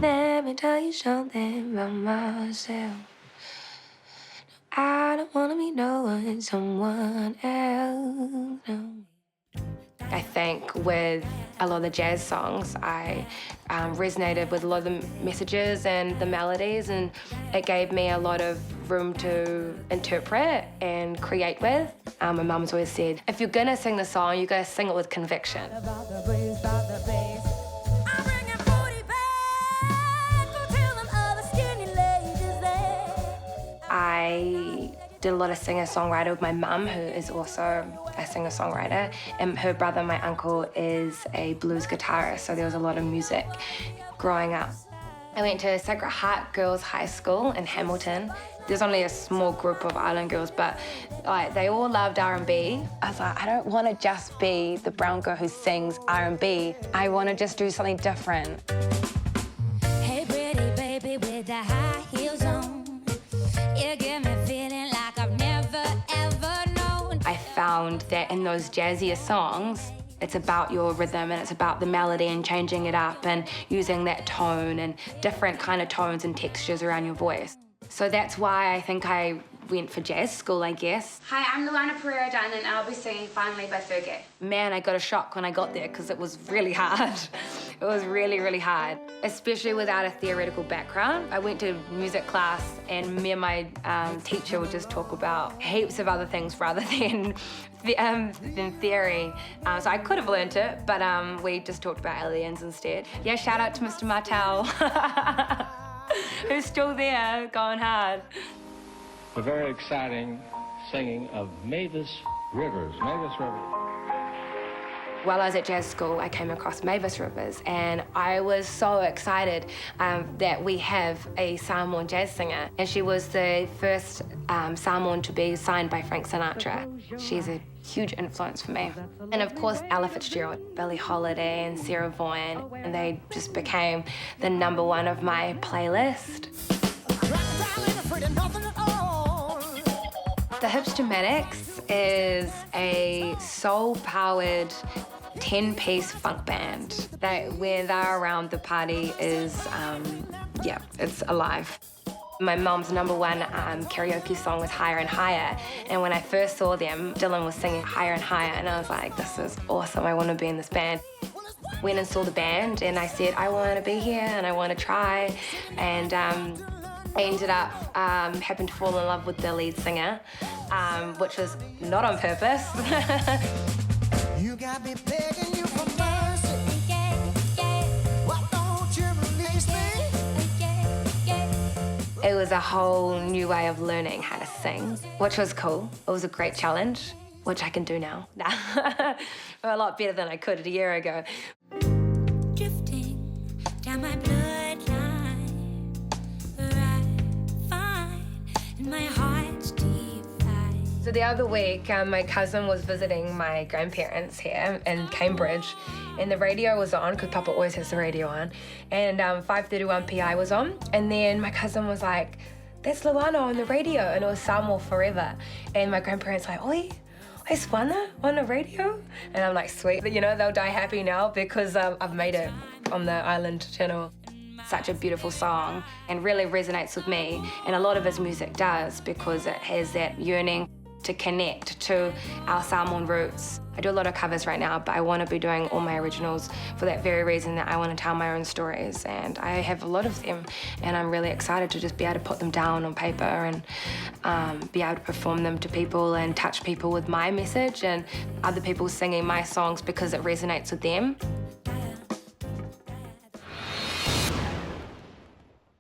Let me tell you something about myself. I don't wanna be no one, someone else. No. I think with a lot of the jazz songs, I resonated with a lot of the messages and the melodies, and it gave me a lot of room to interpret and create with. My mum's always said, if you're gonna sing the song, you gotta sing it with conviction. I did a lot of singer-songwriter with my mum, who is also a singer-songwriter, and her brother, my uncle, is a blues guitarist, so there was a lot of music growing up. I went to Sacred Heart Girls High School in Hamilton. There's only a small group of island girls, but they all loved R&B. I was like, I don't want to just be the brown girl who sings R&B. I want to just do something different. Hey, pretty baby with the high heels on. You give me feeling like I've never, ever known. I found that in those jazzier songs, it's about your rhythm and it's about the melody and changing it up and using that tone and different kind of tones and textures around your voice. So that's why I think I went for jazz school, I guess. Hi, I'm Lou'ana Pereira-Dinnan and I'll be singing Finally by Fergie. Man, I got a shock when I got there because it was really hard. It was really, really hard, especially without a theoretical background. I went to music class and me and my teacher would just talk about heaps of other things rather than theory. So I could have learned it, but we just talked about aliens instead. Yeah, shout out to Mr. Martel, who's still there, going hard. A very exciting singing of Mavis Rivers. Mavis Rivers. While I was at jazz school, I came across Mavis Rivers, and I was so excited that we have a Samoan jazz singer, and she was the first Samoan to be signed by Frank Sinatra. She's a huge influence for me. And of course, Ella Fitzgerald, Billie Holiday, and Sarah Vaughan, and they just became the #1 of my playlist. The Hipstamatics is a soul-powered 10-piece funk band that when they're around, the party is, yeah, it's alive. My mom's #1 karaoke song was Higher and Higher, and when I first saw them, Dylan was singing Higher and Higher, and I was like, this is awesome, I want to be in this band. Went and saw the band, and I said, I want to be here, and I want to try, and I ended up happened to fall in love with the lead singer, which was not on purpose. You got me begging you for mercy. Why don't you release me? It was a whole new way of learning how to sing, which was cool. It was a great challenge, which I can do now. A lot better than I could a year ago. Drifting down my bloodline, where I find in my heart's deep fire. So the other week, my cousin was visiting my grandparents here in Cambridge, and the radio was on, because Papa always has the radio on, and 531 PI was on, and then my cousin was like, that's Lou'ana on the radio, and it was Samoa Forever, and my grandparents were like, oi, is Lou'ana on the radio? And I'm like, sweet, but you know, they'll die happy now because I've made it on the island channel. Such a beautiful song and really resonates with me, and a lot of his music does because it has that yearning to connect to our Samoan roots. I do a lot of covers right now, but I want to be doing all my originals for that very reason, that I want to tell my own stories, and I have a lot of them, and I'm really excited to just be able to put them down on paper and be able to perform them to people and touch people with my message and other people singing my songs because it resonates with them.